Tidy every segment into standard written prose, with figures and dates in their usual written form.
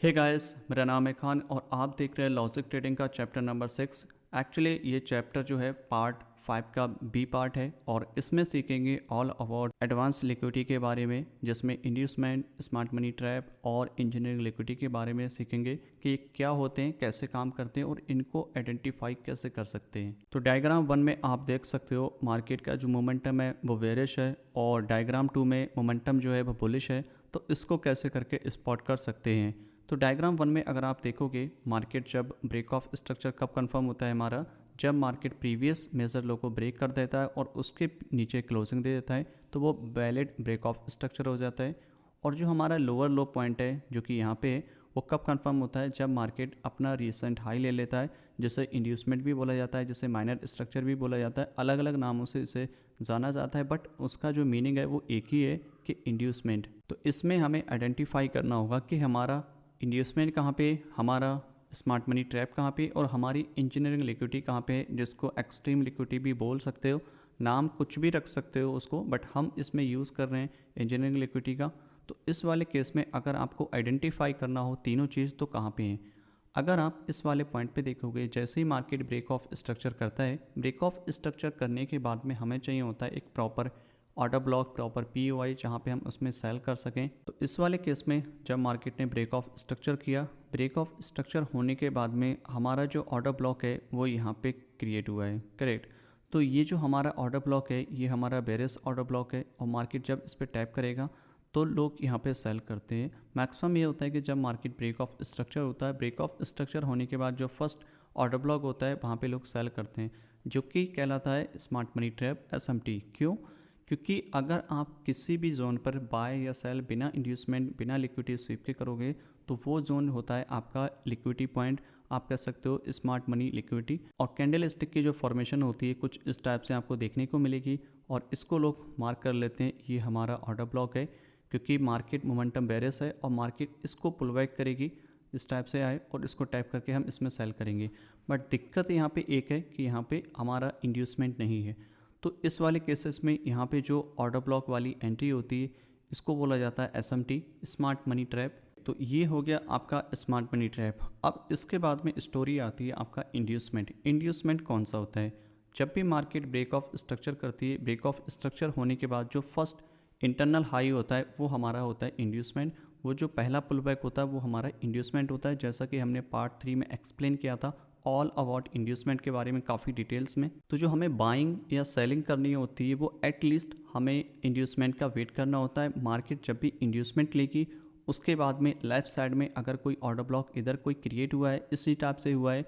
Hey guys, मेरा नाम है खान और आप देख रहे हैं लॉजिक ट्रेडिंग का चैप्टर नंबर 6। एक्चुअली ये चैप्टर जो है पार्ट 5 का बी पार्ट है और इसमें सीखेंगे ऑल अबाउट एडवांस लिक्विडिटी के बारे में, जिसमें इंड्यूसमेंट, स्मार्ट मनी ट्रैप और इंजीनियरिंग लिक्विडिटी के बारे में सीखेंगे कि ये क्या होते हैं, कैसे काम करते हैं और इनको आइडेंटिफाई कैसे कर सकते हैं। तो डायग्राम 1 में आप देख सकते हो मार्केट का जो मोमेंटम है वो बेयरिश है और डायग्राम 2 में मोमेंटम जो है वो बुलिश है। तो इसको कैसे करके स्पॉट कर सकते हैं। तो डायग्राम 1 में अगर आप देखोगे मार्केट जब ब्रेक ऑफ स्ट्रक्चर कब कंफर्म होता है हमारा, जब मार्केट प्रीवियस मेजर लो को ब्रेक कर देता है और उसके नीचे क्लोजिंग दे देता है तो वो वैलिड ब्रेक ऑफ स्ट्रक्चर हो जाता है। और जो हमारा लोअर लो पॉइंट है जो कि यहाँ पे वो कब कंफर्म होता है, जब मार्केट अपना रिसेंट हाई ले लेता है, जिसे इंड्यूसमेंट भी बोला जाता है, जिसे माइनर स्ट्रक्चर भी बोला जाता है, अलग अलग नामों से इसे जाना जाता है, बट उसका जो मीनिंग है वो एक ही है कि इंड्यूसमेंट। तो इसमें हमें आइडेंटिफाई करना होगा कि हमारा इंड्यूसमेंट कहाँ पे, हमारा स्मार्ट मनी ट्रैप कहाँ पे और हमारी इंजीनियरिंग लिक्विडिटी कहाँ पे, जिसको एक्सट्रीम लिक्विडिटी भी बोल सकते हो, नाम कुछ भी रख सकते हो उसको, बट हम इसमें यूज़ कर रहे हैं इंजीनियरिंग लिक्विडिटी का। तो इस वाले केस में अगर आपको आइडेंटिफाई करना हो तीनों चीज़ तो कहाँ पे हैं। अगर आप इस वाले पॉइंट पे देखोगे, जैसे ही मार्केट ब्रेक ऑफ स्ट्रक्चर करता है, ब्रेक ऑफ स्ट्रक्चर करने के बाद में हमें चाहिए होता है एक proper order block, proper POI, जहाँ पे हम उसमें सेल कर सकें। तो इस वाले केस में जब मार्केट ने ब्रेक ऑफ स्ट्रक्चर किया, ब्रेक ऑफ स्ट्रक्चर होने के बाद में हमारा जो ऑर्डर ब्लॉक है वो यहाँ पे क्रिएट हुआ है, करेक्ट। तो ये जो हमारा ऑर्डर ब्लॉक है ये हमारा बेरिश ऑर्डर ब्लॉक है और मार्केट जब इस पर टैप करेगा तो लोग यहाँ पे सेल करते हैं। मैक्सिमम ये होता है कि जब मार्केट ब्रेक ऑफ स्ट्रक्चर होता है, ब्रेक ऑफ स्ट्रक्चर होने के बाद जो फर्स्ट ऑर्डर ब्लॉक होता है वहाँ पे लोग सेल करते हैं, जो कि कहलाता है स्मार्ट मनी ट्रैप, एसएमटी। क्यों? क्योंकि अगर आप किसी भी जोन पर बाय या सेल बिना इंड्यूसमेंट, बिना लिक्विडिटी स्वीप के करोगे तो वो जोन होता है आपका लिक्विडिटी पॉइंट, आप कह सकते हो स्मार्ट मनी लिक्विडिटी। और कैंडल स्टिक की जो फॉर्मेशन होती है कुछ इस टाइप से आपको देखने को मिलेगी और इसको लोग मार्क कर लेते हैं ये हमारा ऑर्डर ब्लॉक है, क्योंकि मार्केट मोमेंटम बेरिश है और मार्केट इसको पुल बैक करेगी, इस टाइप से आए और इसको टैप करके हम इसमें सेल करेंगे। बट दिक्कत यहाँ पे एक है कि यहाँ पे हमारा इंड्यूसमेंट नहीं है। तो इस वाले केसेस में यहाँ पे जो ऑर्डर ब्लॉक वाली एंट्री होती है इसको बोला जाता है एसएमटी, स्मार्ट मनी ट्रैप। तो ये हो गया आपका स्मार्ट मनी ट्रैप। अब इसके बाद में स्टोरी आती है आपका इंड्यूसमेंट। इंड्यूसमेंट कौन सा होता है? जब भी मार्केट ब्रेक ऑफ स्ट्रक्चर करती है, ब्रेक ऑफ स्ट्रक्चर होने के बाद जो फर्स्ट इंटरनल हाई होता है वो हमारा होता है इंड्यूसमेंट। वो जो पहला पुल बैक होता है वो हमारा इंड्यूसमेंट होता है, जैसा कि हमने पार्ट 3 में एक्सप्लेन किया था ऑल अबाउट इंड्यूसमेंट के बारे में काफ़ी डिटेल्स में। तो जो हमें बाइंग या सेलिंग करनी होती है वो एटलीस्ट हमें इंड्यूसमेंट का वेट करना होता है। मार्केट जब भी इंड्यूसमेंट लेगी उसके बाद में लेफ्ट साइड में अगर कोई ऑर्डर ब्लॉक इधर कोई क्रिएट हुआ है, इसी टाइप से हुआ है,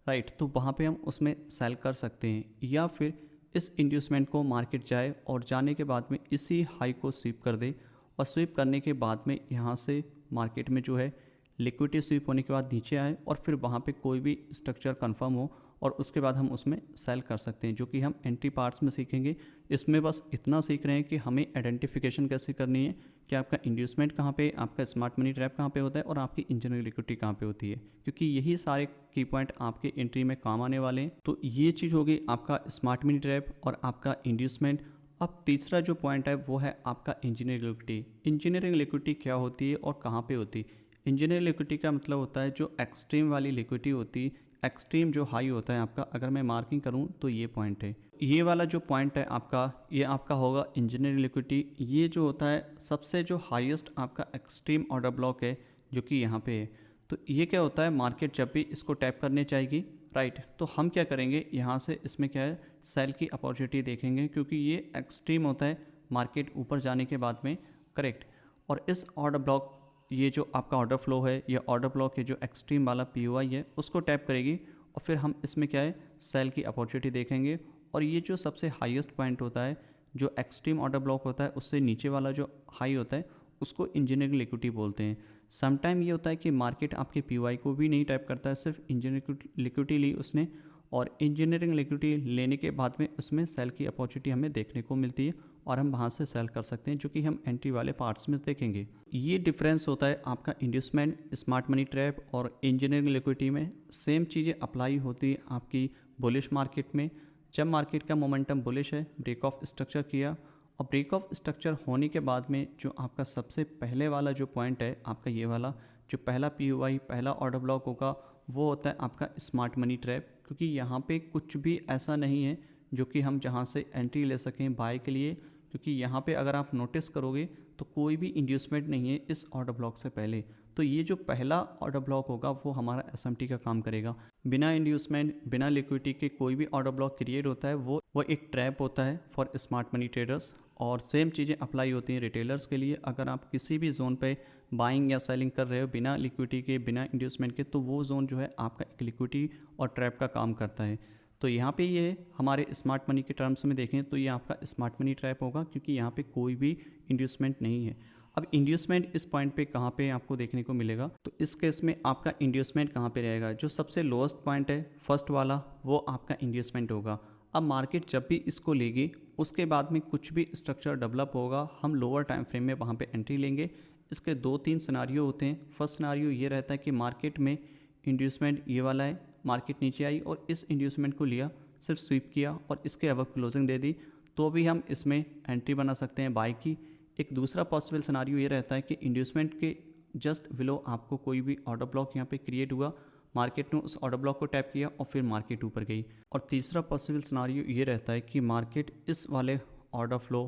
राइट, तो वहाँ पे हम उसमें सेल कर सकते हैं। या फिर इस इंड्यूसमेंट को मार्केट जाए और जाने के बाद में इसी हाई को स्वीप कर दे और स्वीप करने के बाद में यहाँ से मार्केट में जो है लिक्विडिटी स्वीप होने के बाद नीचे आए और फिर वहाँ पे कोई भी स्ट्रक्चर कंफर्म हो और उसके बाद हम उसमें सेल कर सकते हैं, जो कि हम एंट्री पार्ट्स में सीखेंगे। इसमें बस इतना सीख रहे हैं कि हमें आइडेंटिफिकेशन कैसे करनी है कि आपका इंड्यूसमेंट कहाँ पे, आपका स्मार्ट मनी ट्रैप कहाँ पे होता है और आपकी इंजीनियरिंग लिक्विडिटी कहाँ पे होती है, क्योंकि यही सारे की पॉइंट आपके एंट्री में काम आने वाले हैं। तो ये चीज़ होगी आपका स्मार्ट मनी ट्रैप और आपका इंड्यूसमेंट। अब तीसरा जो पॉइंट है वो है आपका इंजीनियरिंग लिक्विडिटी। इंजीनियरिंग लिक्विडिटी क्या होती है और कहाँ पे होती है? इंजीनियरिंग लिक्विडिटी का मतलब होता है जो एक्सट्रीम वाली लिक्विडिटी होती है, एक्सट्रीम जो हाई होता है आपका, अगर मैं मार्किंग करूं तो ये पॉइंट है, ये वाला जो पॉइंट है आपका, ये आपका होगा इंजीनियरिंग लिक्विडिटी। ये जो होता है सबसे जो हाईएस्ट आपका एक्सट्रीम ऑर्डर ब्लॉक है जो कि यहाँ पे है। तो ये क्या होता है, मार्केट जब भी इसको टैप करने चाहेगी, राइट, तो हम क्या करेंगे यहाँ से इसमें क्या है सेल की अपॉर्चुनिटी देखेंगे, क्योंकि ये एक्सट्रीम होता है मार्केट ऊपर जाने के बाद में, करेक्ट। और इस ऑर्डर ब्लॉक, ये जो आपका ऑर्डर फ्लो है, ये ऑर्डर ब्लॉक है जो एक्सट्रीम वाला पीओआई है, उसको टैप करेगी और फिर हम इसमें क्या है सेल की अपॉर्चुनिटी देखेंगे। और ये जो सबसे हाईएस्ट पॉइंट होता है जो एक्सट्रीम ऑर्डर ब्लॉक होता है उससे नीचे वाला जो हाई होता है उसको इंजीनियरिंग लिक्विडिटी बोलते हैं। समटाइम ये होता है कि मार्केट आपके पीओआई को भी नहीं टैप करता है, सिर्फ इंजीनियरिंग लिक्विडिटी ली उसने और इंजीनियरिंग लिक्विडिटी लेने के बाद में उसमें सेल की अपॉर्चुनिटी हमें देखने को मिलती है और हम वहाँ से सेल कर सकते हैं, जो कि हम एंट्री वाले पार्ट्स में देखेंगे। ये डिफरेंस होता है आपका इंड्यूसमेंट, स्मार्ट मनी ट्रैप और इंजीनियरिंग लिक्विडिटी में। सेम चीज़ें अप्लाई होती है आपकी बुलिश मार्केट में। जब मार्केट का मोमेंटम बुलिश है, ब्रेक ऑफ स्ट्रक्चर किया और ब्रेक ऑफ स्ट्रक्चर होने के बाद में जो आपका सबसे पहले वाला जो पॉइंट है आपका ये वाला, जो पहला POI पहला ऑर्डर ब्लॉक होगा वो होता है आपका स्मार्ट मनी ट्रैप, क्योंकि यहाँ पे कुछ भी ऐसा नहीं है जो कि हम जहाँ से एंट्री ले सकें बाय के लिए, क्योंकि यहाँ पे अगर आप नोटिस करोगे तो कोई भी इंड्यूसमेंट नहीं है इस ऑर्डर ब्लॉक से पहले। तो ये जो पहला ऑर्डर ब्लॉक होगा वो हमारा SMT का काम करेगा। बिना इंड्यूसमेंट बिना लिक्विडिटी के कोई भी ऑर्डर ब्लॉक क्रिएट होता है वो एक ट्रैप होता है फॉर स्मार्ट मनी ट्रेडर्स। और सेम चीज़ें अप्लाई होती हैं रिटेलर्स के लिए। अगर आप किसी भी जोन पे बाइंग या सेलिंग कर रहे हो बिना लिक्विडिटी के बिना इंड्यूसमेंट के, तो वो जोन जो है आपका एक लिक्विडिटी और ट्रैप का काम करता है। तो यहाँ पे ये हमारे स्मार्ट मनी के टर्म्स में देखें तो ये आपका स्मार्ट मनी ट्रैप होगा, क्योंकि यहाँ पे कोई भी इंड्यूसमेंट नहीं है। अब इंड्यूसमेंट इस पॉइंट पे कहाँ पे आपको देखने को मिलेगा, तो इस केस में आपका इंड्यूसमेंट कहाँ पे रहेगा, जो सबसे लोएस्ट पॉइंट है फर्स्ट वाला वो आपका इंड्यूसमेंट होगा। अब मार्केट जब भी इसको लेगी उसके बाद में कुछ भी स्ट्रक्चर डेवलप होगा, हम लोअर टाइम फ्रेम में वहाँ पे एंट्री लेंगे। इसके 2-3 सिनारियो होते हैं। फर्स्ट सिनारियो ये रहता है कि मार्केट में इंड्यूसमेंट ये वाला है, मार्केट नीचे आई और इस इंड्यूसमेंट को लिया, सिर्फ स्वीप किया और इसके अब क्लोजिंग दे दी, तो भी हम इसमें एंट्री बना सकते हैं बाय की। एक दूसरा पॉसिबल सिनारियो ये रहता है कि इंड्यूसमेंट के जस्ट बिलो आपको कोई भी ऑर्डर ब्लॉक यहाँ पे क्रिएट हुआ, मार्केट ने उस ऑर्डर ब्लॉक को टैप किया और फिर मार्केट ऊपर गई। और तीसरा पॉसिबल सिनारियो ये रहता है कि मार्केट इस वाले ऑर्डर फ्लो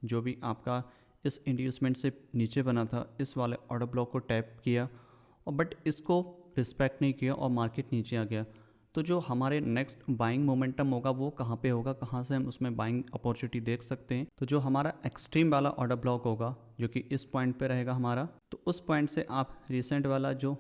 जो भी आपका इस इंड्यूसमेंट से नीचे बना था इस वाले ऑर्डर ब्लॉक को टैप किया और बट इसको रिस्पेक्ट नहीं किया और मार्केट नीचे आ गया। तो जो हमारे नेक्स्ट बाइंग मोमेंटम होगा वो कहाँ पे होगा, कहाँ से हम उसमें बाइंग अपॉर्चुनिटी देख सकते हैं। तो जो हमारा एक्सट्रीम वाला ऑर्डर ब्लॉक होगा जो कि इस पॉइंट पे रहेगा हमारा, तो उस पॉइंट से आप रिसेंट वाला जो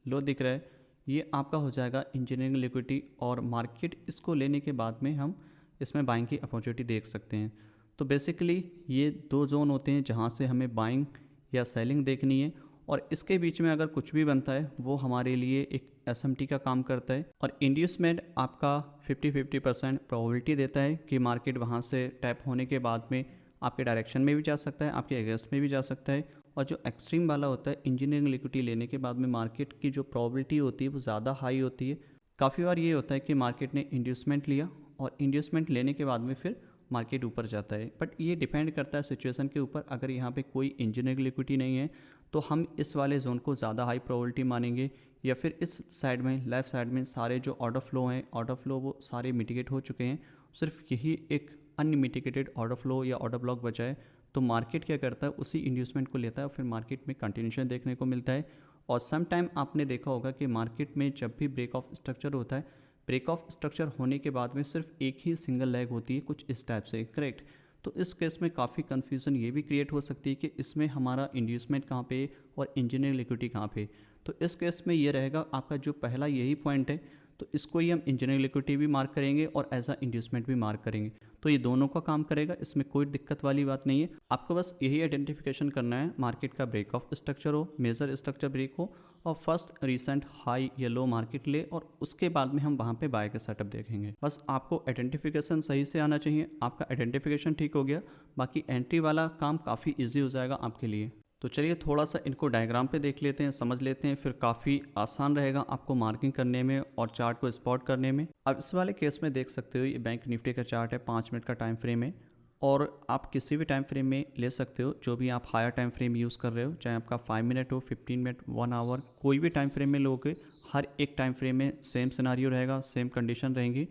लो दिख रहा है ये आपका हो जाएगा इंजीनियरिंग लिक्विडिटी, और मार्केट इसको लेने के बाद में हम इसमें बाइंग की अपॉर्चुनिटी देख सकते हैं। तो बेसिकली ये 2 जोन होते हैं जहाँ से हमें बाइंग या सेलिंग देखनी है, और इसके बीच में अगर कुछ भी बनता है वो हमारे लिए एक SMT का काम करता है। और इंड्यूसमेंट आपका 50-50% प्रोबेबिलिटी देता है कि मार्केट वहाँ से टैप होने के बाद में आपके डायरेक्शन में भी जा सकता है, आपके अगेंस्ट में भी जा सकता है। और जो एक्सट्रीम वाला होता है इंजीनियरिंग लिक्विडिटी लेने के बाद में मार्केट की जो प्रोबेबिलिटी होती है वो ज़्यादा हाई होती है। काफ़ी बार ये होता है कि मार्केट ने इंड्यूसमेंट लिया और इंड्यूसमेंट लेने के बाद में फिर मार्केट ऊपर जाता है, बट ये डिपेंड करता है सिचुएशन के ऊपर। अगर यहाँ पे कोई इंजीनियरिंग लिक्विडिटी नहीं है तो हम इस वाले जोन को ज़्यादा हाई प्रोबेबिलिटी मानेंगे, या फिर इस साइड में लेफ़्ट साइड में सारे जो ऑर्डर फ्लो हैं ऑर्डर फ्लो वो सारे मिटिगेट हो चुके हैं, सिर्फ यही एक अनमिटिगेटेड ऑर्डर फ्लो या ऑर्डर ब्लॉक बचा है। तो मार्केट क्या करता है उसी इंड्यूसमेंट को लेता है और फिर मार्केट में कंटिन्यूशन देखने को मिलता है। और सम टाइम आपने देखा होगा कि मार्केट में जब भी ब्रेक ऑफ स्ट्रक्चर होता है, ब्रेक ऑफ स्ट्रक्चर होने के बाद में सिर्फ एक ही सिंगल लेग होती है कुछ इस टाइप से, करेक्ट। तो इस केस में काफ़ी कन्फ्यूज़न ये भी क्रिएट हो सकती है कि इसमें हमारा इंड्यूसमेंट कहाँ पे और इंजीनियरिंग लिक्विडिटी कहाँ पे। तो इस केस में ये रहेगा आपका जो पहला यही पॉइंट है, तो इसको ही हम इंजीनियरिंग लिक्विडिटी भी मार्क करेंगे और एज अ इंड्यूसमेंट भी मार्क करेंगे। तो ये दोनों का काम करेगा, इसमें कोई दिक्कत वाली बात नहीं है। आपको बस यही आइडेंटिफिकेशन करना है मार्केट का ब्रेक ऑफ स्ट्रक्चर हो, मेजर स्ट्रक्चर ब्रेक हो और फर्स्ट रिसेंट हाई या लो मार्केट ले, और उसके बाद में हम वहाँ पे बाय का सेटअप देखेंगे। बस आपको आइडेंटिफिकेशन सही से आना चाहिए। आपका आइडेंटिफिकेशन ठीक हो गया, बाकी एंट्री वाला काम काफ़ी ईजी हो जाएगा आपके लिए। तो चलिए थोड़ा सा इनको डायग्राम पे देख लेते हैं, समझ लेते हैं, फिर काफ़ी आसान रहेगा आपको मार्किंग करने में और चार्ट को स्पॉट करने में। अब इस वाले केस में देख सकते हो ये बैंक निफ्टी का चार्ट है, 5 मिनट का टाइम फ्रेम है, और आप किसी भी टाइम फ्रेम में ले सकते हो, जो भी आप हायर टाइम फ्रेम यूज़ कर रहे हो, चाहे आपका 5 मिनट हो, 15 मिनट, 1 आवर, कोई भी टाइम फ्रेम में लोगे, हर एक टाइम फ्रेम में सेम सिनारियो रहेगा, सेम कंडीशन रहेंगी।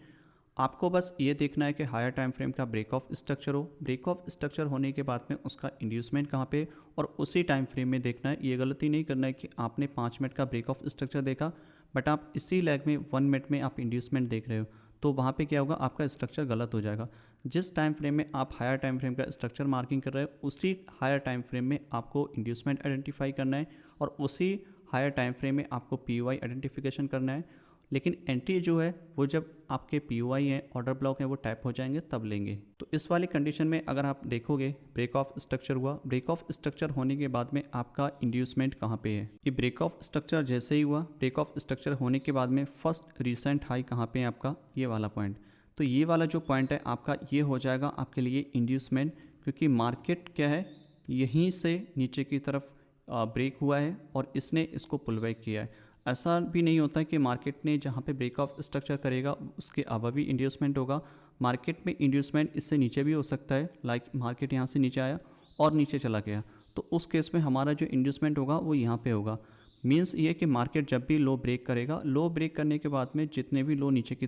आपको बस ये देखना है कि हायर टाइम फ्रेम का ब्रेक ऑफ स्ट्रक्चर हो, ब्रेक ऑफ स्ट्रक्चर होने के बाद में उसका इंड्यूसमेंट कहाँ पे, और उसी टाइम फ्रेम में देखना है। ये गलती नहीं करना है कि आपने 5 मिनट का ब्रेक ऑफ स्ट्रक्चर देखा बट आप इसी लेग में 1 मिनट में आप इंड्यूसमेंट देख रहे हो, तो वहाँ पे क्या होगा, आपका स्ट्रक्चर गलत हो जाएगा। जिस टाइम फ्रेम में आप हायर टाइम फ्रेम का स्ट्रक्चर मार्किंग कर रहे हो उसी हायर टाइम फ्रेम में आपको इंड्यूसमेंट आइडेंटिफाई करना है, और उसी हायर टाइम फ्रेम में आपको POI आइडेंटिफिकेशन करना है। लेकिन एंट्री जो है वो जब आपके POI हैं, ऑर्डर ब्लॉक हैं, वो टैप हो जाएंगे तब लेंगे। तो इस वाली कंडीशन में अगर आप देखोगे ब्रेक ऑफ स्ट्रक्चर हुआ, ब्रेक ऑफ स्ट्रक्चर होने के बाद में आपका इंड्यूसमेंट कहाँ पे है। ये ब्रेक ऑफ स्ट्रक्चर जैसे ही हुआ, ब्रेक ऑफ स्ट्रक्चर होने के बाद में फर्स्ट रिसेंट हाई कहाँ पे है आपका, ये वाला पॉइंट। तो ये वाला जो पॉइंट है आपका ये हो जाएगा आपके लिए इंड्यूसमेंट, क्योंकि मार्केट क्या है यहीं से नीचे की तरफ ब्रेक हुआ है और इसने इसको पुल बैक किया है। ऐसा भी नहीं होता है कि मार्केट ने जहाँ पे ब्रेक ऑफ स्ट्रक्चर करेगा उसके अलावा भी इंड्यूसमेंट होगा। मार्केट में इंड्यूसमेंट इससे नीचे भी हो सकता है, लाइक मार्केट यहाँ से नीचे आया और नीचे चला गया, तो उस केस में हमारा जो इंड्यूसमेंट होगा वो यहाँ पे होगा। मीन्स ये कि मार्केट जब भी लो ब्रेक करेगा, लो ब्रेक करने के बाद में जितने भी लो नीचे की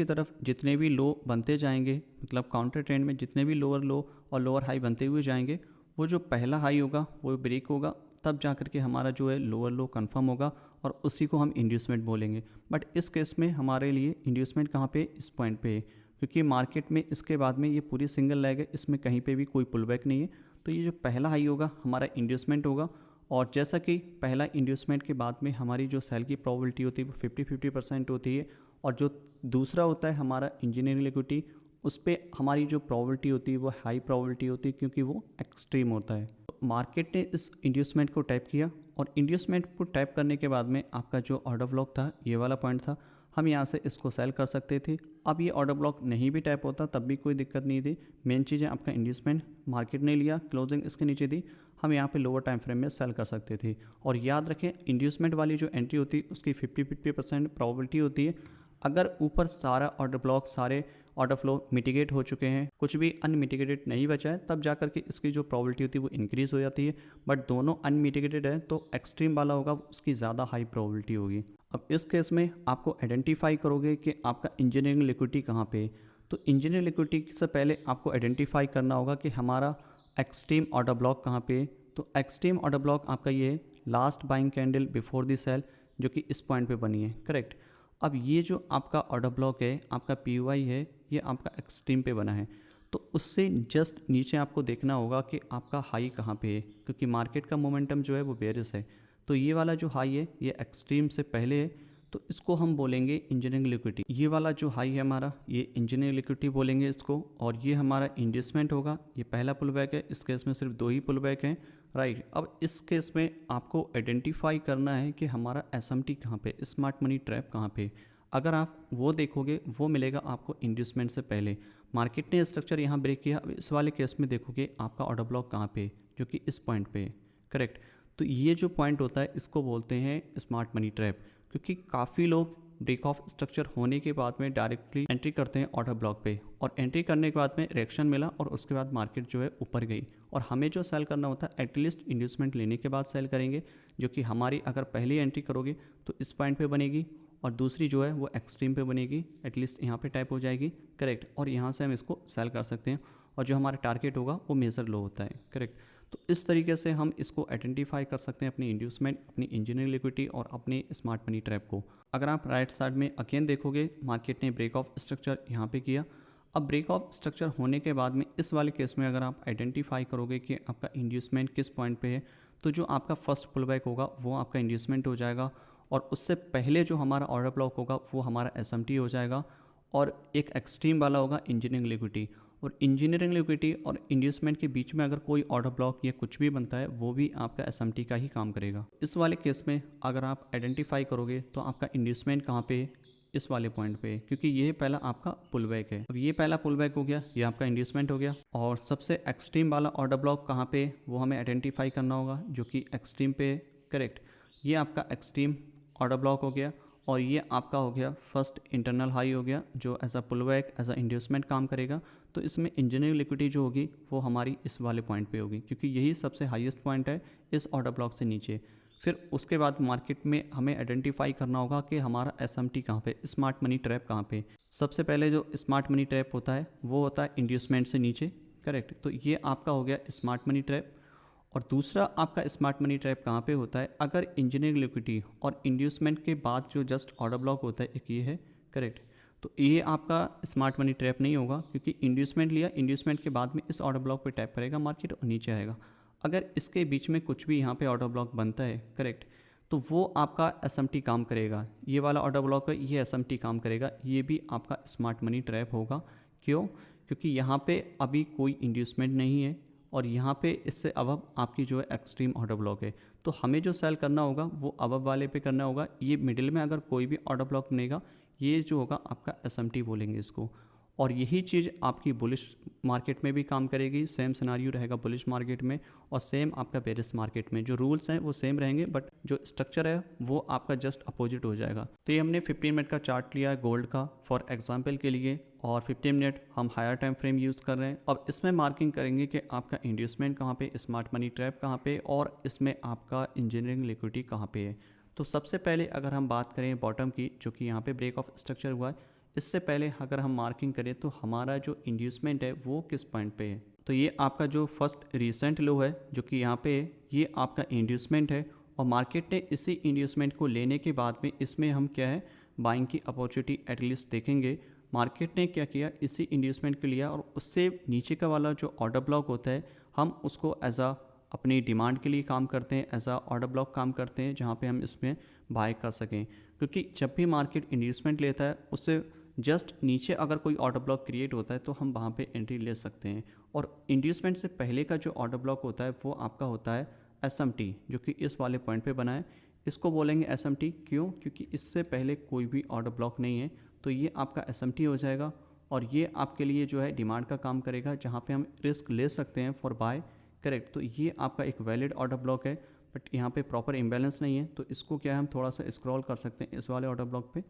तरफ जितने भी लो बनते जाएंगे, मतलब काउंटर ट्रेंड में जितने भी लोअर लो और लोअर हाई बनते हुए जाएंगे, वो जो पहला हाई होगा वो ब्रेक होगा, तब जा कर के हमारा जो है लोअर लो कंफर्म होगा और उसी को हम इंड्यूसमेंट बोलेंगे। बट इस केस में हमारे लिए इंड्यूसमेंट कहाँ पे, इस पॉइंट पे है, क्योंकि मार्केट में इसके बाद में ये पूरी सिंगल लेग है, इसमें कहीं पे भी कोई पुल बैक नहीं है। तो ये जो पहला हाई होगा हमारा इंड्यूसमेंट होगा, और जैसा कि पहला इंड्यूसमेंट के बाद में हमारी जो सेल की प्रोबेबिलिटी होती है वो 50-50% होती है, और जो दूसरा होता है हमारा इंजीनियरिंग लिक्विडिटी, उस पर हमारी जो प्रोबेबिलिटी होती है वो हाई प्रोबेबिलिटी होती है, क्योंकि वो एक्सट्रीम होता है। तो मार्केट ने इस इंड्यूसमेंट को टैप किया, और इंड्यूसमेंट को टैप करने के बाद में आपका जो ऑर्डर ब्लॉक था, ये वाला पॉइंट था, हम यहाँ से इसको सेल कर सकते थे। अब ये ऑर्डर ब्लॉक नहीं भी टैप होता तब भी कोई दिक्कत नहीं थी। मेन चीज़ है आपका इंड्यूसमेंट मार्केट ने लिया, क्लोजिंग इसके नीचे दी, हम यहाँ पे लोअर टाइम फ्रेम में सेल कर सकते थे। और याद रखें, इंड्यूसमेंट वाली जो एंट्री होती है उसकी 50-50% प्रोबेबिलिटी होती है। अगर ऊपर सारा ऑर्डर ब्लॉक, सारे ऑर्डर फ्लो मिटिगेट हो चुके हैं, कुछ भी अनमिटिगेटेड नहीं बचा है, तब जा करके इसकी जो प्रोबेबिलिटी होती है वो इंक्रीज़ हो जाती है। बट दोनों अनमिटिगेटेड है तो एक्सट्रीम वाला होगा उसकी ज़्यादा हाई प्रोबेबिलिटी होगी। अब इस केस में आपको आइडेंटिफाई करोगे कि आपका इंजीनियरिंग लिक्विडिटी कहाँ पे है। तो इंजीनियरिंग लिक्विडिटी से पहले आपको आइडेंटिफाई करना होगा कि हमारा एक्सट्रीम ऑर्डर ब्लॉक कहाँ पे है। तो एक्सट्रीम ऑर्डर ब्लॉक आपका ये है, last buying candle before the sell, जो कि इस पॉइंट पे बनी है, करेक्ट। अब ये जो आपका ऑर्डर ब्लॉक है, आपका PY है, ये आपका एक्सट्रीम पे बना है, तो उससे जस्ट नीचे आपको देखना होगा कि आपका हाई कहाँ पे है, क्योंकि मार्केट का मोमेंटम जो है वो बेयरिश है। तो ये वाला जो हाई है ये एक्सट्रीम से पहले है, तो इसको हम बोलेंगे इंजीनियरिंग लिक्विडिटी। ये वाला जो हाई है हमारा, ये इंजीनियरिंग लिक्विडिटी बोलेंगे इसको, और ये हमारा इंड्यूसमेंट होगा। ये पहला पुल बैक है, इस केस में सिर्फ 2 ही पुल बैक हैं, राइट। अब इस केस में आपको आइडेंटिफाई करना है कि हमारा SMT कहाँ पे, स्मार्ट मनी ट्रैप कहाँ पे। अगर आप वो देखोगे वो मिलेगा आपको इंड्यूसमेंट से पहले। मार्केट ने स्ट्रक्चर यहाँ ब्रेक किया, अब इस वाले केस में देखोगे आपका ऑर्डर ब्लॉक कहाँ पे, जो कि इस पॉइंट पे है, करेक्ट। तो ये जो पॉइंट होता है इसको बोलते हैं स्मार्ट मनी ट्रैप, क्योंकि काफ़ी लोग ब्रेक ऑफ स्ट्रक्चर होने के बाद में डायरेक्टली एंट्री करते हैं ऑर्डर ब्लॉक पे, और एंट्री करने के बाद में रिएक्शन मिला और उसके बाद मार्केट जो है ऊपर गई, और हमें जो सेल करना होता है एटलीस्ट इंड्यूसमेंट लेने के बाद सेल करेंगे, जो कि हमारी अगर पहली एंट्री करोगे तो इस पॉइंट पे बनेगी, और दूसरी जो है वो एक्सट्रीम पे बनेगी, एटलीस्ट यहाँ पे टाइप हो जाएगी, करेक्ट। और यहाँ से हम इसको सेल कर सकते हैं, और जो हमारा टारगेट होगा वो मेजर लो होता है, करेक्ट। तो इस तरीके से हम इसको आइडेंटिफाई कर सकते हैं, अपनी इंड्यूसमेंट, अपनी इंजीनियरिंग लिक्विडिटी और अपनी स्मार्ट मनी ट्रैप को। अगर आप राइट साइड में अगेन देखोगे, मार्केट ने ब्रेक ऑफ स्ट्रक्चर यहाँ पे किया। अब ब्रेक ऑफ स्ट्रक्चर होने के बाद में इस वाले केस में अगर आप आइडेंटिफाई करोगे कि आपका इंड्यूसमेंट किस पॉइंट पे है, तो जो आपका फर्स्ट पुल बैक होगा वो आपका इंड्यूसमेंट हो जाएगा, और उससे पहले जो हमारा ऑर्डर ब्लॉक होगा वो हमारा SMT हो जाएगा, और एक एक्सट्रीम वाला होगा इंजीनियरिंग लिक्विडिटी। और इंजीनियरिंग लिक्विडिटी और इंड्यूसमेंट के बीच में अगर कोई ऑर्डर ब्लॉक या कुछ भी बनता है वो भी आपका SMT का ही काम करेगा। इस वाले केस में अगर आप आइडेंटिफाई करोगे तो आपका इंड्यूसमेंट कहाँ पे है, इस वाले पॉइंट पे, क्योंकि ये पहला आपका पुल बैक है। अब ये पहला पुल बैक हो गया, ये आपका इंड्यूसमेंट हो गया, और सबसे एक्सट्रीम वाला ऑर्डर ब्लॉक कहाँ पे वो हमें आइडेंटिफाई करना होगा, जो कि एक्सट्रीम पे, करेक्ट। ये आपका एक्सट्रीम ऑर्डर ब्लॉक हो गया, और ये आपका हो गया फर्स्ट इंटरनल हाई हो गया, जो as a pullback, as a inducement काम करेगा। तो इसमें इंजीनियरिंग लिक्विडिटी जो होगी वो हमारी इस वाले पॉइंट पे होगी, क्योंकि यही सबसे हाईएस्ट पॉइंट है इस ऑर्डर ब्लॉक से नीचे। फिर उसके बाद मार्केट में हमें आइडेंटिफाई करना होगा कि हमारा SMT कहाँ पे, स्मार्ट मनी ट्रैप कहाँ पे। सबसे पहले जो स्मार्ट मनी ट्रैप होता है वो होता है इंड्यूसमेंट से नीचे, करेक्ट। तो ये आपका हो गया स्मार्ट मनी ट्रैप। और दूसरा आपका स्मार्ट मनी ट्रैप कहाँ पे होता है, अगर इंजीनियरिंग लिक्विडिटी और इंड्यूसमेंट के बाद जो जस्ट ऑर्डर ब्लॉक होता है, एक ये है, करेक्ट। तो ये आपका स्मार्ट मनी ट्रैप नहीं होगा, क्योंकि इंड्यूसमेंट लिया, इंड्यूसमेंट के बाद में इस ऑर्डर ब्लॉक पे टैप करेगा मार्केट और नीचे आएगा। अगर इसके बीच में कुछ भी यहाँ पे ऑर्डर ब्लॉक बनता है, करेक्ट, तो वो आपका SMT काम करेगा। ये वाला ऑर्डर ब्लॉक है, ये SMT काम करेगा, ये भी आपका स्मार्ट मनी ट्रैप होगा। क्यों? क्योंकि यहाँ पे अभी कोई इंड्यूसमेंट नहीं है, और यहाँ पे इससे अबव आपकी जो है एक्सट्रीम ऑर्डर ब्लॉक है। तो हमें जो सेल करना होगा वो अबव वाले पे करना होगा। ये मिडिल में अगर कोई भी ऑर्डर ब्लॉक बनेगा, ये जो होगा आपका SMT बोलेंगे इसको। और यही चीज़ आपकी बुलिश मार्केट में भी काम करेगी, सेम सिनारियो रहेगा बुलिश मार्केट में और सेम आपका बेरिश मार्केट में। जो रूल्स हैं वो सेम रहेंगे बट जो स्ट्रक्चर है वो आपका जस्ट अपोजिट हो जाएगा। तो ये हमने 15 मिनट का चार्ट लिया है गोल्ड का फॉर एग्जांपल के लिए, और 15 मिनट हम हायर टाइम फ्रेम यूज़ कर रहे हैं। अब इसमें मार्किंग करेंगे कि आपका इंड्यूसमेंट कहाँ पे, स्मार्ट मनी ट्रैप कहाँ पे, और इसमें आपका इंजीनियरिंग लिक्विडिटी कहाँ पे है। तो सबसे पहले अगर हम बात करें बॉटम की, जो कि यहाँ पे ब्रेक ऑफ स्ट्रक्चर हुआ है, इससे पहले अगर हम मार्किंग करें तो हमारा जो इंड्यूसमेंट है वो किस पॉइंट पे है। तो ये आपका जो फर्स्ट रिसेंट लो है जो कि यहाँ पे है, ये आपका इंड्यूसमेंट है और मार्केट ने इसी इंड्यूसमेंट को लेने के बाद में इसमें हम क्या है बाइंग की अपॉर्चुनिटी एटलीस्ट देखेंगे। मार्केट ने क्या किया, इसी इंड्यूसमेंट को लिया और उससे नीचे का वाला जो ऑर्डर ब्लॉक होता है हम उसको एज आ अपनी डिमांड के लिए काम करते हैं, एज आ ऑर्डर ब्लॉक काम करते हैं जहाँ पे हम इसमें बाय कर सकें। क्योंकि जब भी मार्केट इंड्यूसमेंट लेता है उससे जस्ट नीचे अगर कोई ऑर्डर ब्लॉक क्रिएट होता है तो हम वहाँ पे एंट्री ले सकते हैं। और इंड्यूसमेंट से पहले का जो ऑर्डर ब्लॉक होता है वो आपका होता है SMT, जो कि इस वाले पॉइंट पे बना है। इसको बोलेंगे SMT क्यों, क्योंकि इससे पहले कोई भी ऑर्डर ब्लॉक नहीं है, तो ये आपका SMT हो जाएगा और ये आपके लिए जो है डिमांड का काम करेगा जहाँ पे हम रिस्क ले सकते हैं फॉर बाय। करेक्ट, तो ये आपका एक वैलिड ऑर्डर ब्लॉक है बट यहाँ पे प्रॉपर इम्बैलेंस नहीं है, तो इसको क्या है हम थोड़ा सा स्क्रॉल कर सकते हैं इस वाले ऑर्डर ब्लॉक पे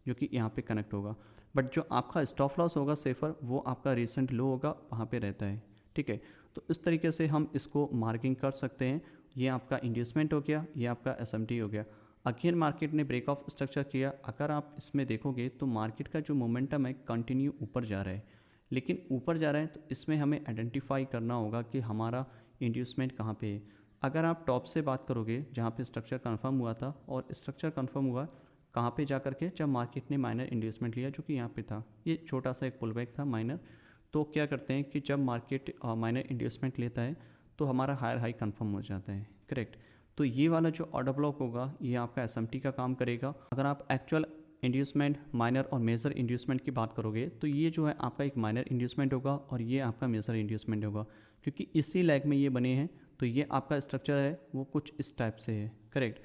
जो कि यहाँ पे कनेक्ट होगा। बट जो आपका स्टॉप लॉस होगा सेफर, वो आपका रिसेंट लो होगा वहाँ पे रहता है। ठीक है, तो इस तरीके से हम इसको मार्किंग कर सकते हैं। ये आपका इंड्यूसमेंट हो गया, ये आपका SMT हो गया। अगेन मार्केट ने ब्रेक ऑफ स्ट्रक्चर किया। अगर आप इसमें देखोगे तो मार्केट का जो मोमेंटम है कंटिन्यू ऊपर जा रहा है, लेकिन ऊपर जा रहा है तो इसमें हमें आइडेंटिफाई करना होगा कि हमारा इंड्यूसमेंट कहाँ पे है। अगर आप टॉप से बात करोगे जहाँ पे स्ट्रक्चर कंफर्म हुआ था, और स्ट्रक्चर कंफर्म हुआ कहाँ पे जा करके, जब मार्केट ने माइनर इंड्यूसमेंट लिया जो कि यहाँ पे था, ये छोटा सा एक पुल बैक था माइनर। तो क्या करते हैं कि जब मार्केट माइनर इंड्यूसमेंट लेता है तो हमारा हायर हाई कंफर्म हो जाता है। करेक्ट, तो ये वाला जो ऑर्डर ब्लॉक होगा ये आपका SMT का काम करेगा। अगर आप एक्चुअल इंड्यूसमेंट, माइनर और मेजर इंड्यूसमेंट की बात करोगे तो ये जो है आपका एक माइनर इंड्यूसमेंट होगा और ये आपका मेजर इंड्यूसमेंट होगा, क्योंकि इसी लैग में ये बने हैं। तो ये आपका स्ट्रक्चर है वो कुछ इस टाइप से है। करेक्ट,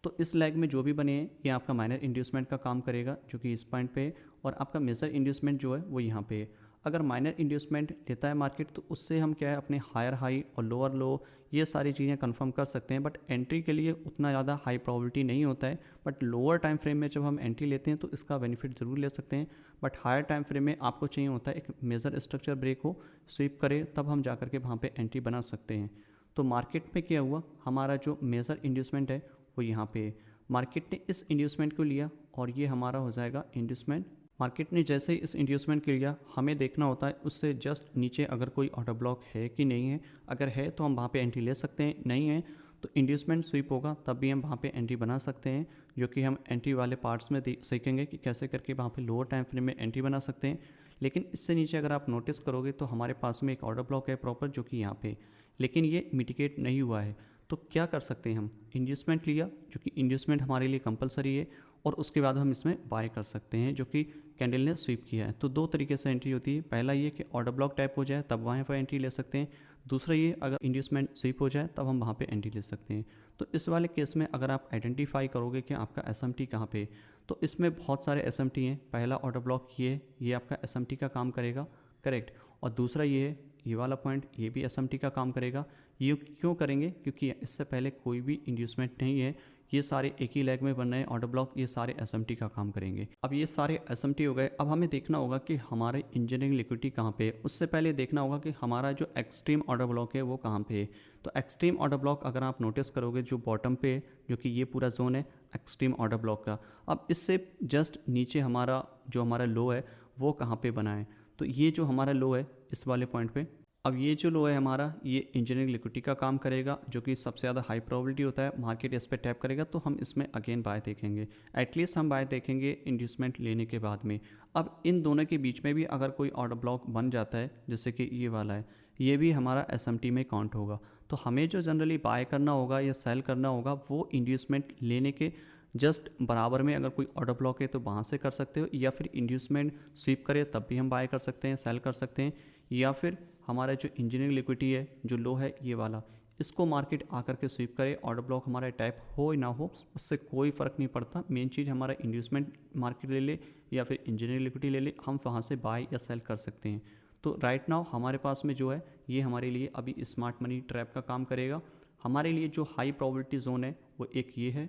तो इस लैग में जो भी बने हैं ये आपका माइनर इंड्यूसमेंट का काम करेगा जो कि इस पॉइंट पे है, और आपका मेजर इंड्यूसमेंट जो है वो यहाँ पे है। अगर माइनर इंड्यूसमेंट लेता है मार्केट तो उससे हम क्या है अपने हायर हाई और लोअर लो ये सारी चीज़ें कंफर्म कर सकते हैं, बट एंट्री के लिए उतना ज़्यादा हाई प्रोबेबिलिटी नहीं होता है। बट लोअर टाइम फ्रेम में जब हम एंट्री लेते हैं तो इसका बेनिफिट ज़रूर ले सकते हैं। बट हायर टाइम फ्रेम में आपको चाहिए होता है एक मेजर स्ट्रक्चर ब्रेक हो, स्वीप करे, तब हम जा करके वहाँ पे एंट्री बना सकते हैं। तो मार्केट में क्या हुआ, हमारा जो मेजर इंड्यूसमेंट है वो यहाँ पे मार्केट ने इस इंड्यूसमेंट को लिया और ये हमारा हो जाएगा इंड्यूसमेंट। मार्केट ने जैसे ही इस इंड्यूसमेंट को लिया हमें देखना होता है उससे जस्ट नीचे अगर कोई ऑर्डर ब्लॉक है कि नहीं है। अगर है तो हम वहाँ पे एंट्री ले सकते हैं, नहीं है तो इंड्यूसमेंट स्वीप होगा तब भी हम वहाँ पे एंट्री बना सकते हैं, जो कि हम एंट्री वाले पार्ट्स में सीखेंगे कि कैसे करके वहाँ पे लोअर टाइम फ्रेम में एंट्री बना सकते हैं। लेकिन इससे नीचे अगर आप नोटिस करोगे तो हमारे पास में एक ऑर्डर ब्लॉक है प्रॉपर जो कि यहाँ पे, लेकिन ये मिटिगेट नहीं हुआ है। तो क्या कर सकते हैं हम, इंड्यूसमेंट लिया जो कि इंड्यूसमेंट हमारे लिए कंपलसरी है, और उसके बाद हम इसमें बाय कर सकते हैं जो कि कैंडल ने स्वीप किया है। तो दो तरीके से एंट्री होती है, पहला ये कि ऑर्डर ब्लॉक टाइप हो जाए तब वहाँ पर एंट्री ले सकते हैं, दूसरा ये अगर इंड्यूसमेंट स्वीप हो जाए तब हम वहाँ पे एंट्री ले सकते हैं। तो इस वाले केस में अगर आप आइडेंटिफाई करोगे कि आपका SMT कहाँ पे, तो इसमें बहुत सारे SMT हैं। पहला ऑर्डर ब्लॉक ये आपका SMT का काम करेगा। करेक्ट, और दूसरा ये है ये वाला पॉइंट, ये भी SMT का काम करेगा। ये क्यों करेंगे, क्योंकि इससे पहले कोई भी इंड्यूसमेंट नहीं है, ये सारे एक ही लैग में बन रहे हैं ऑर्डर ब्लॉक, ये सारे SMT का काम करेंगे। अब ये सारे SMT हो गए, अब हमें देखना होगा कि हमारे इंजीनियरिंग लिक्विडिटी कहाँ पे है। उससे पहले देखना होगा कि हमारा जो एक्सट्रीम ऑर्डर ब्लॉक है वो कहाँ पे है। तो एक्सट्रीम ऑर्डर ब्लॉक अगर आप नोटिस करोगे जो बॉटम पे है, जो कि ये पूरा जोन है एक्सट्रीम ऑर्डर ब्लॉक का। अब इससे जस्ट नीचे हमारा जो हमारा लो है वो कहाँ पे बना है, तो ये जो हमारा लो है इस वाले पॉइंट पे। अब ये जो लो है हमारा ये इंजीनियरिंग लिक्विडिटी का काम करेगा, जो कि सबसे ज़्यादा हाई प्रोबेबिलिटी होता है मार्केट इस पर टैप करेगा, तो हम इसमें अगेन बाय देखेंगे। एटलीस्ट हम बाय देखेंगे इंड्यूसमेंट लेने के बाद में। अब इन दोनों के बीच में भी अगर कोई ऑर्डर ब्लॉक बन जाता है जैसे कि ये वाला है, ये भी हमारा SMT में काउंट होगा। तो हमें जो जनरली बाय करना होगा या सेल करना होगा वो इंड्यूसमेंट लेने के जस्ट बराबर में अगर कोई ऑर्डर ब्लॉक है तो वहाँ से कर सकते हो, या फिर इंड्यूसमेंट स्वीप करे तब भी हम बाय कर सकते हैं, सेल कर सकते हैं, या फिर हमारा जो इंजीनियरिंग लिक्विडिटी है जो लो है ये वाला, इसको मार्केट आकर के स्वीप करे, ऑर्डर ब्लॉक हमारा टैप हो या ना हो उससे कोई फ़र्क नहीं पड़ता। मेन चीज़ हमारा इंड्यूसमेंट मार्केट ले ले या फिर इंजीनियरिंग लिक्विडिटी ले ले, हम वहाँ से बाय या सेल कर सकते हैं। तो राइट नाउ हमारे पास में जो है ये हमारे लिए अभी स्मार्ट मनी ट्रैप का काम करेगा। हमारे लिए जो हाई प्रोबेबिलिटी जोन है वो एक ये है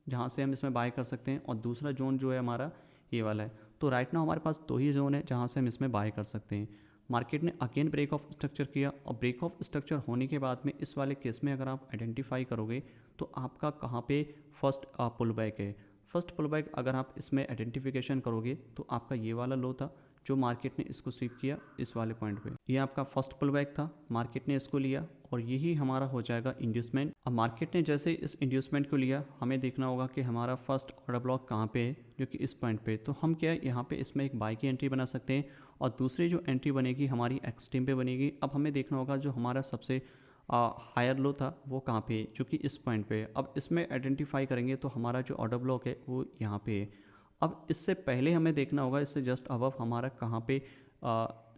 जहाँ से हम इसमें बाय कर सकते हैं, और दूसरा जोन जो है हमारा ये वाला है। तो राइट नाउ हमारे पास 2 ही जोन है जहाँ से हम इसमें बाय कर सकते हैं। मार्केट ने अगेन ब्रेक ऑफ स्ट्रक्चर किया, और ब्रेक ऑफ स्ट्रक्चर होने के बाद में इस वाले केस में अगर आप आइडेंटिफाई करोगे तो आपका कहाँ पे फर्स्ट पुल बैक है। फर्स्ट पुल बैक अगर आप इसमें आइडेंटिफिकेशन करोगे तो आपका ये वाला लो था जो मार्केट ने इसको स्वीप किया इस वाले पॉइंट पे, ये आपका फर्स्ट पुल बैक था, मार्केट ने इसको लिया और यही हमारा हो जाएगा इंड्यूसमेंट। अब मार्केट ने जैसे इस इंड्यूसमेंट को लिया, हमें देखना होगा कि हमारा फर्स्ट ऑर्डर ब्लॉक कहाँ पे है, जो कि इस पॉइंट पे। तो हम क्या है यहाँ पे इसमें एक बाय की एंट्री बना सकते हैं, और दूसरी जो एंट्री बनेगी हमारी एक्सट्रीम पे बनेगी। अब हमें देखना होगा जो हमारा सबसे हायर लो था वो कहाँ पे है, जो कि इस पॉइंट पे है। अब इसमें आइडेंटिफाई करेंगे तो हमारा जो ऑर्डर ब्लॉक है वो यहाँ पे है। अब इससे पहले हमें देखना होगा इससे जस्ट अबव हमारा कहाँ पे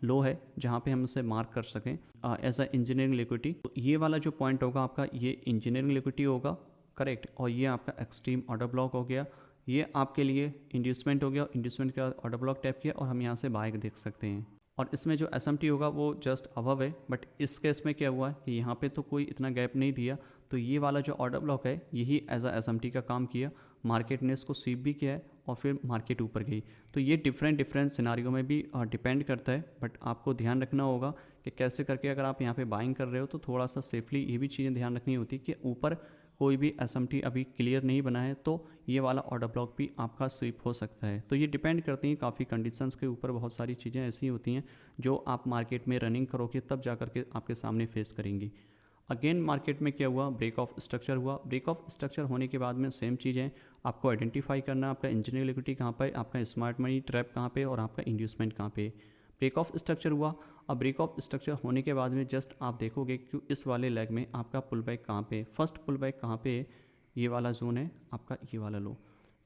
लो है जहाँ पे हम इसे मार्क कर सकें एज अ इंजीनियरिंग लिक्विडिटी। तो ये वाला जो पॉइंट होगा आपका ये इंजीनियरिंग लिक्विडिटी होगा, करेक्ट। और ये आपका एक्सट्रीम ऑर्डर ब्लॉक हो गया, ये आपके लिए इंड्यूसमेंट हो गया। इंड्यूसमेंट के बाद ऑर्डर ब्लॉक टैप किया और हम यहाँ से बाय देख सकते हैं। और इसमें जो एसएमटी होगा वो जस्ट अबव है, बट इस केस में क्या हुआ है कि यहाँ पे तो कोई इतना गैप नहीं दिया, तो ये वाला जो ऑर्डर ब्लॉक है यही एज अ एसएमटी का काम किया। मार्केट ने इसको स्वीप भी किया है और फिर मार्केट ऊपर गई। तो ये डिफरेंट सिनारियो में भी डिपेंड करता है, बट आपको ध्यान रखना होगा कि कैसे करके अगर आप यहाँ पे बाइंग कर रहे हो तो थोड़ा सा सेफली ये भी चीज़ें ध्यान रखनी होती है कि ऊपर कोई भी एसएमटी अभी क्लियर नहीं बना है तो ये वाला ऑर्डर ब्लॉक भी आपका स्वीप हो सकता है। तो ये डिपेंड करती हैं काफ़ी कंडीशंस के ऊपर, बहुत सारी चीज़ें ऐसी होती हैं जो आप मार्केट में रनिंग करोगे तब जा करके आपके सामने फेस करेंगी। अगेन मार्केट में क्या हुआ, ब्रेक ऑफ स्ट्रक्चर हुआ। ब्रेक ऑफ स्ट्रक्चर होने के बाद में सेम चीज़ें आपको आइडेंटिफाई करना, आपका इंजीनियरिंग लिक्विडिटी कहाँ पर, आपका स्मार्ट मनी ट्रैप कहाँ पे और आपका इंड्यूसमेंट कहाँ पे। ब्रेक ऑफ स्ट्रक्चर हुआ। अब ब्रेक ऑफ स्ट्रक्चर होने के बाद में जस्ट आप देखोगे कि इस वाले लेग में आपका पुल बैक कहाँ पे, फर्स्ट पुल बैक कहाँ पे है, ये वाला जोन है आपका, ये वाला लो,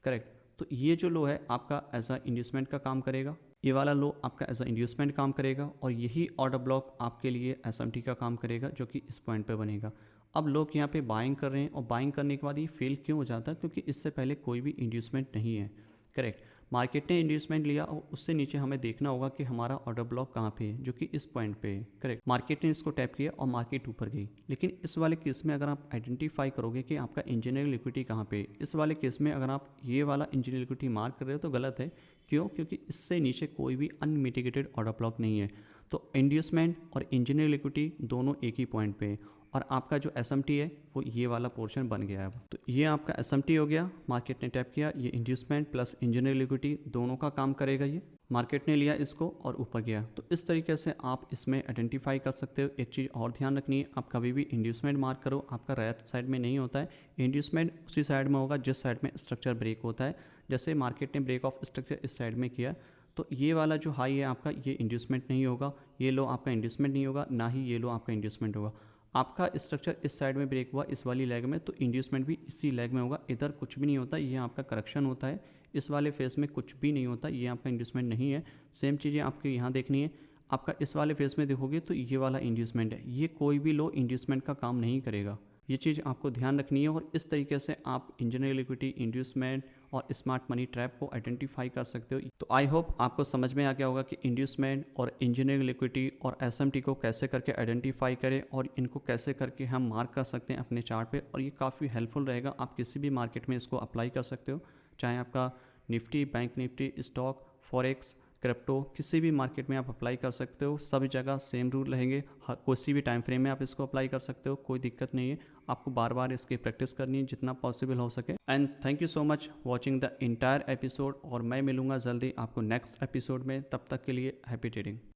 करेक्ट। तो ये जो लो है आपका एज अ इंड्यूसमेंट का काम करेगा, ये वाला लो आपका एज अ इंड्यूसमेंट काम करेगा, और यही ऑर्डर ब्लॉक आपके लिए एसएमटी का काम करेगा जो कि इस पॉइंट पे बनेगा। अब लोग यहाँ पे बाइंग कर रहे हैं, और बाइंग करने के बाद ये फेल क्यों हो जाता है, क्योंकि इससे पहले कोई भी इंड्यूसमेंट नहीं है, करेक्ट। मार्केट ने इंड्यूसमेंट लिया और उससे नीचे हमें देखना होगा कि हमारा ऑर्डर ब्लॉक कहाँ पे है, जो कि इस पॉइंट पे है, करेक्ट। मार्केट ने इसको टैप किया और मार्केट ऊपर गई। लेकिन इस वाले केस में अगर आप आइडेंटिफाई करोगे कि आपका इंजीनियरिंग लिक्विडिटी कहाँ पे है, इस वाले केस में अगर आप ये वाला इंजीनियरिंग लिक्विडिटी मार्क कर रहे हो तो गलत है। क्यों? क्योंकि इससे नीचे कोई भी अनमिटिगेटेड ऑर्डर ब्लॉक नहीं है। तो इंड्यूसमेंट और इंजीनियरिंग लिक्विडिटी दोनों एक ही पॉइंट पे है, और आपका जो एसएमटी है वो ये वाला पोर्शन बन गया है। तो ये आपका एसएमटी हो गया, मार्केट ने टैप किया, ये इंड्यूसमेंट प्लस इंजीनियरिंग लिक्विडिटी दोनों का काम करेगा। ये मार्केट ने लिया इसको और ऊपर गया। तो इस तरीके से आप इसमें आइडेंटिफाई कर सकते हो। एक चीज़ और ध्यान रखनी है, आप कभी भी इंड्यूसमेंट मार्क करो आपका राइट साइड में नहीं होता है, इंड्यूसमेंट उसी साइड में होगा जिस साइड में स्ट्रक्चर ब्रेक होता है। जैसे मार्केट ने ब्रेक ऑफ स्ट्रक्चर इस साइड में किया तो ये वाला जो हाई है आपका ये इंड्यूसमेंट नहीं होगा, ये लो आपका इंड्यूसमेंट नहीं होगा, ना ही ये लो आपका इंड्यूसमेंट होगा। आपका स्ट्रक्चर इस साइड में ब्रेक हुआ इस वाली लेग में, तो इंड्यूसमेंट भी इसी लेग में होगा। इधर कुछ भी नहीं होता, ये आपका करेक्शन होता है। इस वाले फेस में कुछ भी नहीं होता, ये आपका इंड्यूसमेंट नहीं है। सेम चीज़ें आपको यहाँ देखनी है। आपका इस वाले फेस में देखोगे तो ये वाला इंड्यूसमेंट है, ये कोई भी लो इंड्यूसमेंट का काम नहीं करेगा। ये चीज़ आपको ध्यान रखनी है, और इस तरीके से आप इंजीनियरिंग लिक्विडिटी, इंड्यूसमेंट और स्मार्ट मनी ट्रैप को आइडेंटिफाई कर सकते हो। तो आई होप आपको समझ में आ गया होगा कि इंड्यूसमेंट और इंजीनियरिंग लिक्विडिटी और एसएमटी को कैसे करके आइडेंटिफाई करें और इनको कैसे करके हम मार्क कर सकते हैं अपने चार्ट पे। और ये काफ़ी हेल्पफुल रहेगा, आप किसी भी मार्केट में इसको अप्लाई कर सकते हो, चाहे आपका Nifty, bank Nifty, stock, forex, crypto, किसी भी मार्केट में आप अप्लाई कर सकते हो। सभी जगह सेम रूल रहेंगे, किसी भी टाइम फ्रेम में आप इसको अप्लाई कर सकते हो, कोई दिक्कत नहीं है। आपको बार बार इसकी प्रैक्टिस करनी है जितना पॉसिबल हो सके। And thank you so much watching the entire episode, और मैं मिलूंगा जल्दी आपको नेक्स्ट एपिसोड में। तब तक के लिए हैप्पी ट्रेडिंग।